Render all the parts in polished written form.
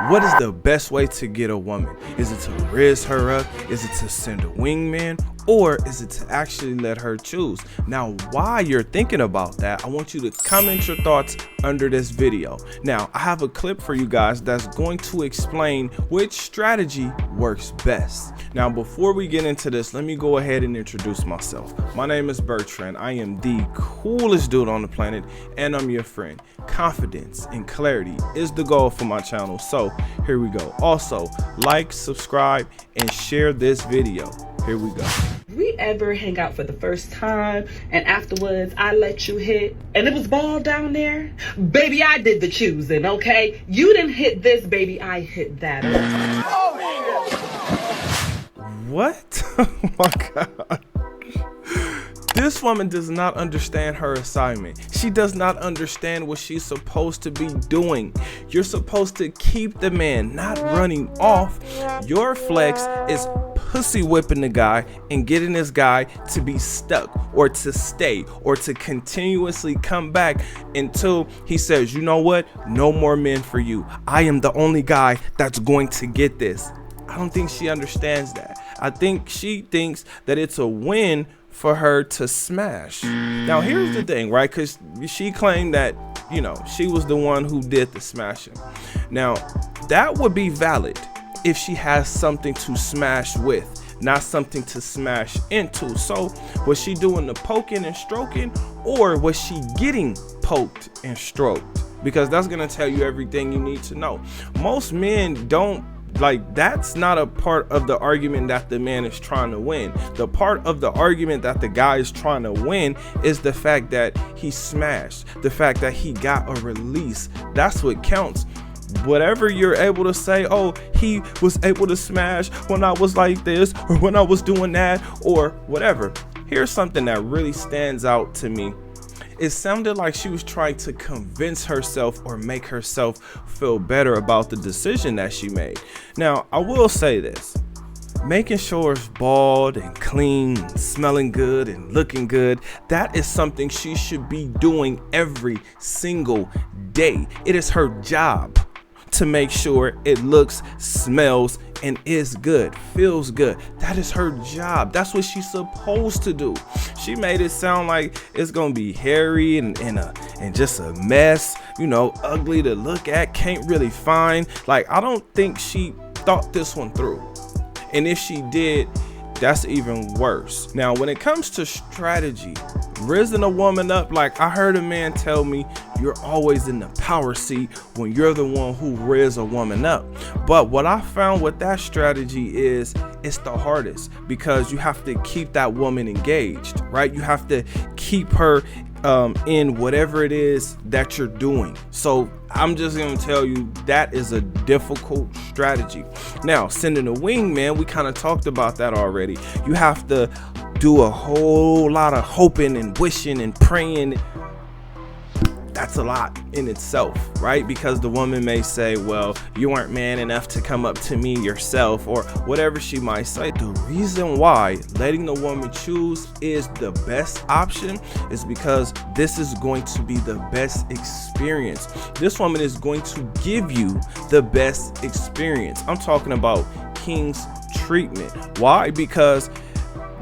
What is the best way to get a woman? Is it to rizz her up? Is it to send a wingman? Or is it to actually let her choose? Now, while you're thinking about that, I want you to comment your thoughts under this video. Now, I have a clip for you guys that's going to explain which strategy works best. Now, before we get into this, let me go ahead and introduce myself. My name is Bertrand. I am the coolest dude on the planet, and I'm your friend. Confidence and clarity is the goal for my channel. So here we go. Also, like, subscribe, and share this video. Here we go. We ever hang out for the first time and afterwards I let you hit and it was ball down there? Baby, I did the choosing, okay? You didn't hit this, baby, I hit that. What? Oh my God. This woman does not understand her assignment. She does not understand what she's supposed to be doing. You're supposed to keep the man, not running off. Your flex is pussy whipping the guy and getting this guy to be stuck or to stay or to continuously come back until he says, you know what? No more men for you. I am the only guy that's going to get this. I don't think she understands that. I think she thinks that it's a win for her to smash. Now here's the thing, right? Because she claimed that, you know, she was the one who did the smashing. Now that would be valid if she has something to smash with, not something to smash into. So was she doing the poking and stroking, or was she getting poked and stroked? Because that's gonna tell you everything you need to know. Most men don't, like, that's not a part of the argument that the man is trying to win. The part of the argument that the guy is trying to win is the fact that he smashed, the fact that he got a release. That's what counts. Whatever you're able to say, oh, he was able to smash when I was like this, or when I was doing that, or whatever. Here's something that really stands out to me. It sounded like she was trying to convince herself or make herself feel better about the decision that she made. Now, I will say this. Making sure it's bald and clean, and smelling good and looking good, that is something she should be doing every single day. It is her job to make sure it looks, smells, and is good, feels good. That is her job. That's what she's supposed to do. She made it sound like it's gonna be hairy and just a mess, you know, ugly to look at, can't really find. Like, I don't think she thought this one through. And if she did, that's even worse. Now, when it comes to strategy, rizzing a woman up, like I heard a man tell me, you're always in the power seat when you're the one who rizz a woman up. But what I found with that strategy is it's the hardest, because you have to keep that woman engaged, right? You have to keep her in whatever it is that you're doing. So I'm just gonna tell you that is a difficult strategy. Now, sending a wingman, we kind of talked about that already. You have to do a whole lot of hoping and wishing and praying. That's a lot in itself, right? Because the woman may say, well, you weren't man enough to come up to me yourself, or whatever she might say. The reason why letting the woman choose is the best option is because this is going to be the best experience. This woman is going to give you the best experience. I'm talking about King's treatment. Why? Because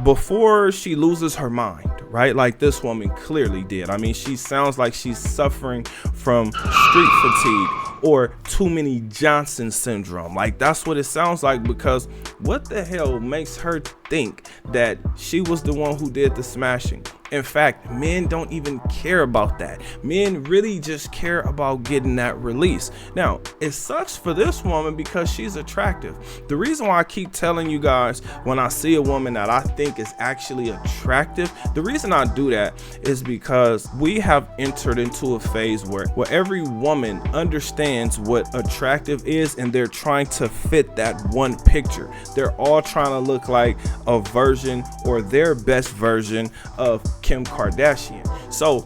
before she loses her mind, right, like this woman clearly did. I mean, she sounds like she's suffering from street fatigue or too many Johnson syndrome. Like, that's what it sounds like, because what the hell makes her think that she was the one who did the smashing? In fact, men don't even care about that. Men really just care about getting that release. Now, it sucks for this woman because she's attractive. The reason why I keep telling you guys when I see a woman that I think is actually attractive, the reason I do that is because we have entered into a phase where every woman understands what attractive is, and they're trying to fit that one picture. They're all trying to look like a version or their best version of Kim Kardashian. So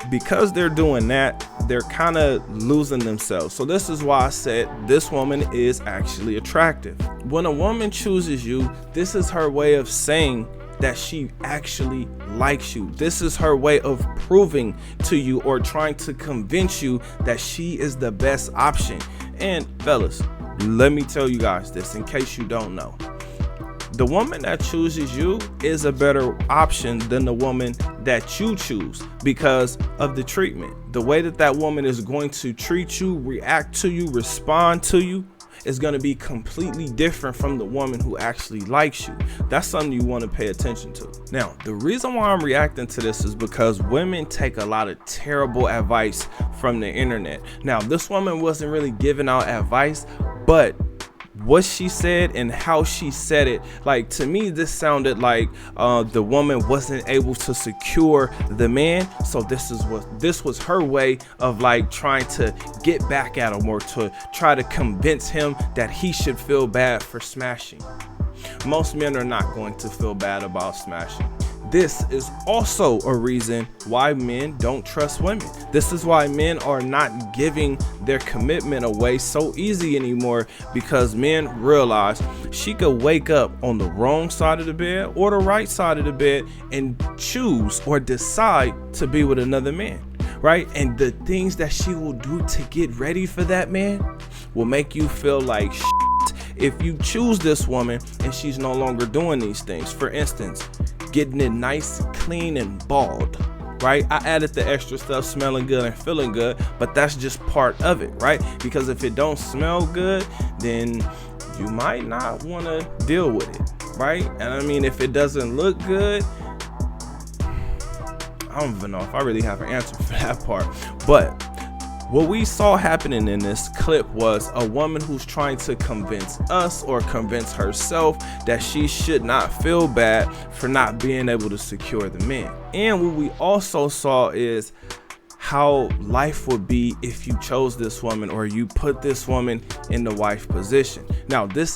because they're doing that, they're kind of losing themselves. So this is why I said this woman is actually attractive. When a woman chooses you, this is her way of saying that she actually likes you. This is her way of proving to you or trying to convince you that she is the best option. And fellas, Let me tell you guys this in case you don't know. The woman that chooses you is a better option than the woman that you choose because of the treatment. The way that that woman is going to treat you, react to you, respond to you is going to be completely different from the woman who actually likes you. That's something you want to pay attention to. Now, the reason why I'm reacting to this is because women take a lot of terrible advice from the internet. Now, this woman wasn't really giving out advice, but what she said and how she said it, like, to me, this sounded like the woman wasn't able to secure the man. So this was her way of like trying to get back at him or to try to convince him that he should feel bad for smashing. Most men are not going to feel bad about smashing. This is also a reason why men don't trust women. This is why men are not giving their commitment away so easy anymore, because men realize she could wake up on the wrong side of the bed or the right side of the bed and choose or decide to be with another man, right? And the things that she will do to get ready for that man will make you feel like shit if you choose this woman and she's no longer doing these things. For instance, getting it nice, clean, and bald, right? I added the extra stuff, smelling good and feeling good, but that's just part of it, right? Because if it don't smell good, then you might not want to deal with it, right? And I mean, if it doesn't look good, I don't even know if I really have an answer for that part. But what we saw happening in this clip was a woman who's trying to convince us or convince herself that she should not feel bad for not being able to secure the man. And what we also saw is how life would be if you chose this woman or you put this woman in the wife position. Now, this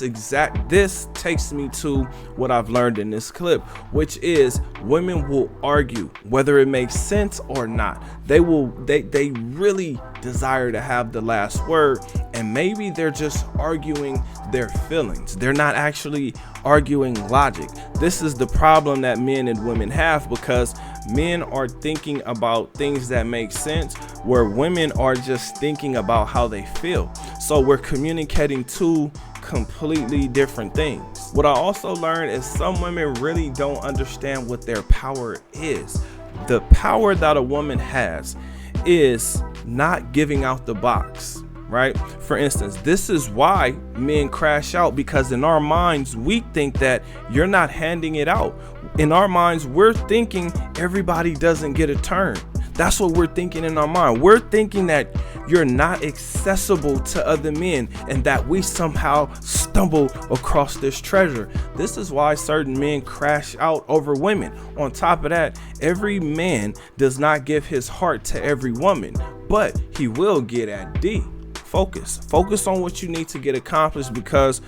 takes me to what I've learned in this clip, which is women will argue whether it makes sense or not. They really desire to have the last word, and maybe they're just arguing their feelings. They're not actually arguing logic. This is the problem that men and women have, because men are thinking about things that make sense where women are just thinking about how they feel. So we're communicating two completely different things. What I also learned is some women really don't understand what their power is. The power that a woman has is not giving out the box, right? For instance, this is why men crash out, because in our minds, we think that you're not handing it out. In our minds, we're thinking everybody doesn't get a turn. That's what we're thinking in our mind. We're thinking that you're not accessible to other men and that we somehow stumbled across this treasure. This is why certain men crash out over women. On top of that, every man does not give his heart to every woman, but he will get at D. Focus on what you need to get accomplished, because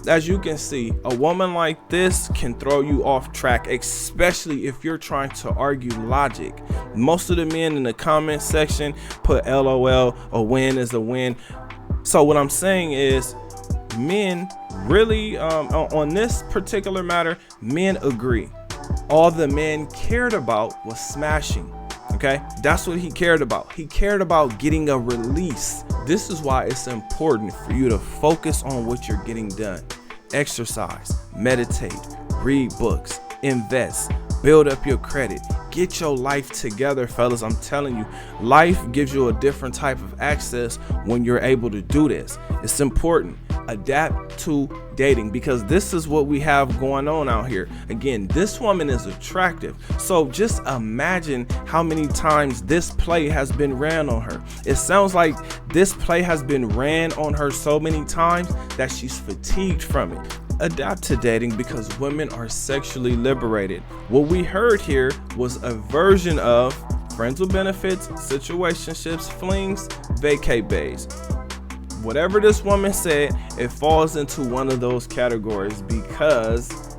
as you can see, a woman like this can throw you off track, especially if you're trying to argue logic. Most of the men in the comment section put LOL, a win is a win. So what I'm saying is, men really, on this particular matter, men agree. All the man cared about was smashing. Okay, that's what he cared about. He cared about getting a release. This is why it's important for you to focus on what you're getting done. Exercise, meditate, read books, invest, build up your credit, get your life together, fellas. I'm telling you, life gives you a different type of access when you're able to do this. It's important. Adapt to dating, because this is what we have going on out here. Again, this woman is attractive, so just imagine how many times this play has been ran on her. It sounds like this play has been ran on her so many times that she's fatigued from it. Adapt to dating, because women are sexually liberated. What we heard here was a version of friends with benefits, situationships, flings, vacay bays. Whatever this woman said, it falls into one of those categories, because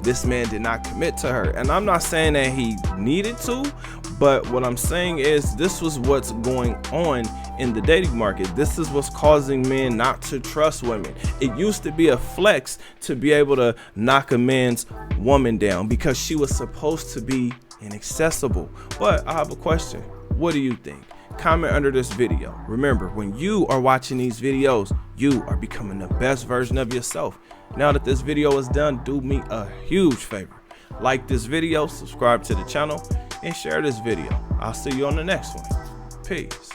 this man did not commit to her. And I'm not saying that he needed to, but what I'm saying is this was what's going on in the dating market. This is what's causing men not to trust women. It used to be a flex to be able to knock a man's woman down because she was supposed to be inaccessible. But I have a question. What do you think? comment under this video. Remember, when you are watching these videos, you are becoming the best version of yourself. Now that this video is done, do me a huge favor. Like this video, subscribe to the channel, and share this video. I'll see you on the next one. Peace.